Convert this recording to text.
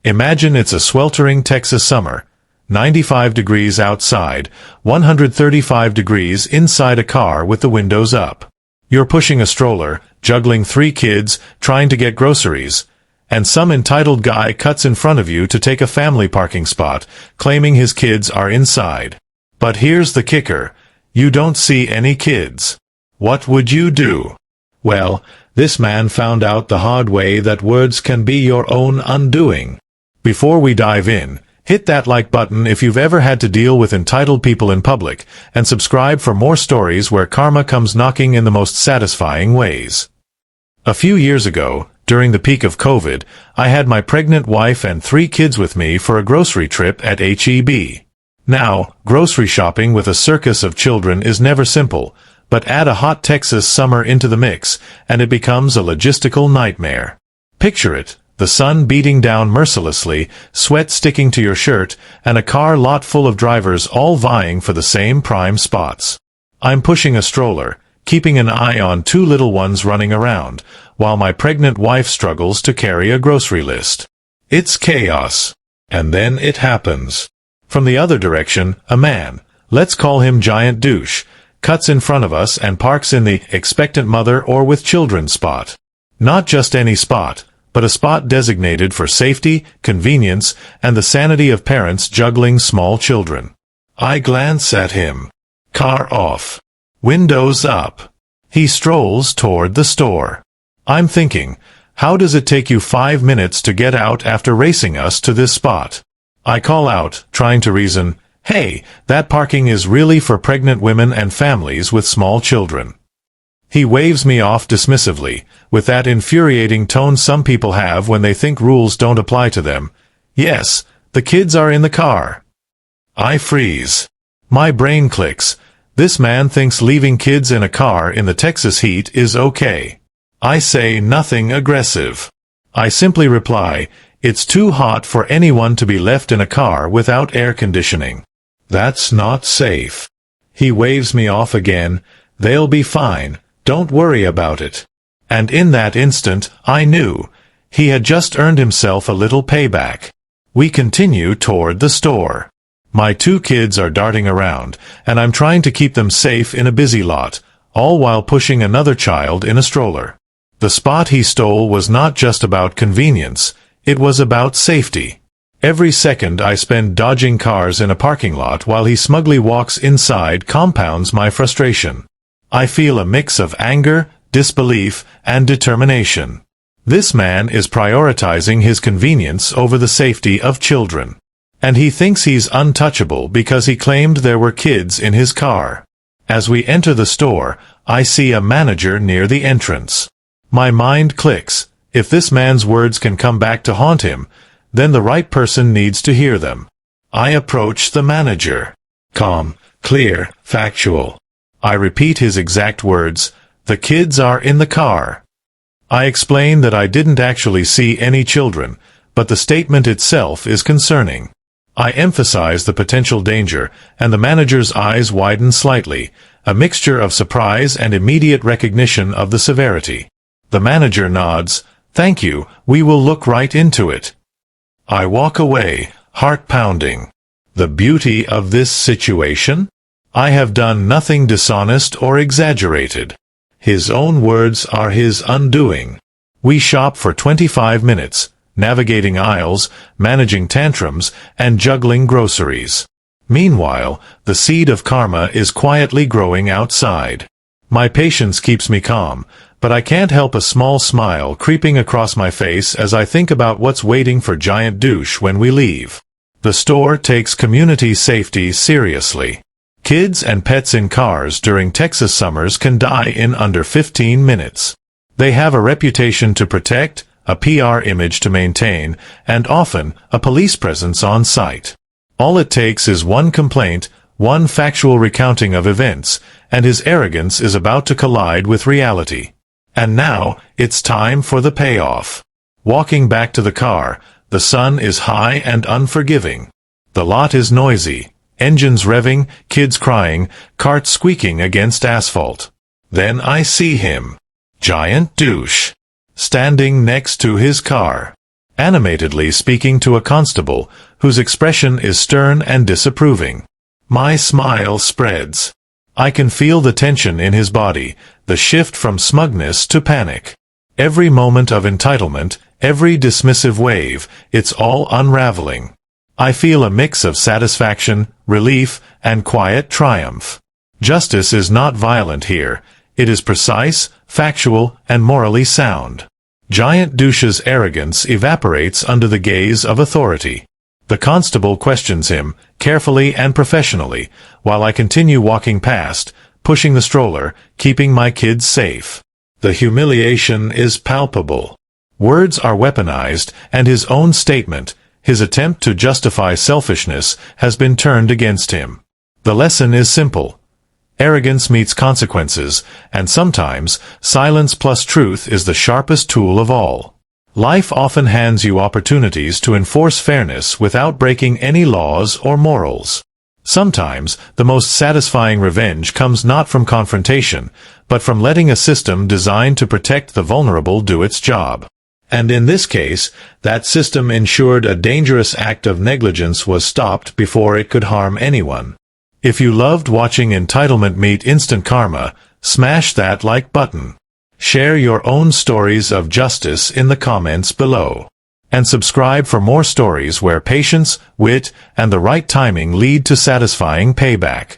Imagine it's a sweltering Texas summer. 95 degrees outside, 135 degrees inside a car with the windows up. You're pushing a stroller, juggling 3 kids, trying to get groceries, and some entitled guy cuts in front of you to take a family parking spot, claiming his kids are inside. But here's the kicker. You don't see any kids. What would you do? Well, this man found out the hard way that words can be your own undoing. Before we dive in, hit that like button if you've ever had to deal with entitled people in public, and subscribe for more stories where karma comes knocking in the most satisfying ways. A few years ago, during the peak of COVID, I had my pregnant wife and 3 kids with me for a grocery trip at H-E-B. Now, grocery shopping with a circus of children is never simple, but add a hot Texas summer into the mix, and it becomes a logistical nightmare. Picture it. The sun beating down mercilessly, sweat sticking to your shirt, and a car lot full of drivers all vying for the same prime spots. I'm pushing a stroller, keeping an eye on 2 little ones running around, while my pregnant wife struggles to carry a grocery list. It's chaos. And then it happens. From the other direction, a man, let's call him Giant Douche, cuts in front of us and parks in the Expectant Mother or with children spot. Not just any spot, but a spot designated for safety, convenience, and the sanity of parents juggling small children. I glance at him. Car off. Windows up. He strolls toward the store. I'm thinking, how does it take you 5 minutes to get out after racing us to this spot? I call out, trying to reason, hey, that parking is really for pregnant women and families with small children. He waves me off dismissively, with that infuriating tone some people have when they think rules don't apply to them. Yes, the kids are in the car. I freeze. My brain clicks. This man thinks leaving kids in a car in the Texas heat is okay. I say nothing aggressive. I simply reply, it's too hot for anyone to be left in a car without air conditioning. That's not safe. He waves me off again. They'll be fine. Don't worry about it. And in that instant, I knew. He had just earned himself a little payback. We continue toward the store. My 2 kids are darting around, and I'm trying to keep them safe in a busy lot, all while pushing another child in a stroller. The spot he stole was not just about convenience, it was about safety. Every second I spend dodging cars in a parking lot while he smugly walks inside compounds my frustration. I feel a mix of anger, disbelief, and determination. This man is prioritizing his convenience over the safety of children. And he thinks he's untouchable because he claimed there were kids in his car. As we enter the store, I see a manager near the entrance. My mind clicks. If this man's words can come back to haunt him, then the right person needs to hear them. I approach the manager. Calm, clear, factual. I repeat his exact words, the kids are in the car. I explain that I didn't actually see any children, but the statement itself is concerning. I emphasize the potential danger, and the manager's eyes widen slightly, a mixture of surprise and immediate recognition of the severity. The manager nods, thank you, we will look right into it. I walk away, heart pounding. The beauty of this situation? I have done nothing dishonest or exaggerated. His own words are his undoing. We shop for 25 minutes, navigating aisles, managing tantrums, and juggling groceries. Meanwhile, the seed of karma is quietly growing outside. My patience keeps me calm, but I can't help a small smile creeping across my face as I think about what's waiting for Giant Douche when we leave. The store takes community safety seriously. Kids and pets in cars during Texas summers can die in under 15 minutes. They have a reputation to protect, a PR image to maintain, and often a police presence on site. All it takes is one complaint, one factual recounting of events, and his arrogance is about to collide with reality. And now, it's time for the payoff. Walking back to the car, the sun is high and unforgiving. The lot is noisy. Engines revving, kids crying, carts squeaking against asphalt. Then I see him. Giant Douche. Standing next to his car. animatedly speaking to a constable, whose expression is stern and disapproving. My smile spreads. I can feel the tension in his body, the shift from smugness to panic. Every moment of entitlement, every dismissive wave, it's all unraveling. I feel a mix of satisfaction, relief, and quiet triumph. Justice is not violent here. It is precise, factual, and morally sound. Giant Douche's arrogance evaporates under the gaze of authority. The constable questions him, carefully and professionally, while I continue walking past, pushing the stroller, keeping my kids safe. The humiliation is palpable. Words are weaponized, and his own statement, his attempt to justify selfishness, has been turned against him. The lesson is simple. Arrogance meets consequences, and sometimes, silence plus truth is the sharpest tool of all. Life often hands you opportunities to enforce fairness without breaking any laws or morals. Sometimes, the most satisfying revenge comes not from confrontation, but from letting a system designed to protect the vulnerable do its job. And in this case, that system ensured a dangerous act of negligence was stopped before it could harm anyone. If you loved watching entitlement meet instant karma, smash that like button. Share your own stories of justice in the comments below. And subscribe for more stories where patience, wit, and the right timing lead to satisfying payback.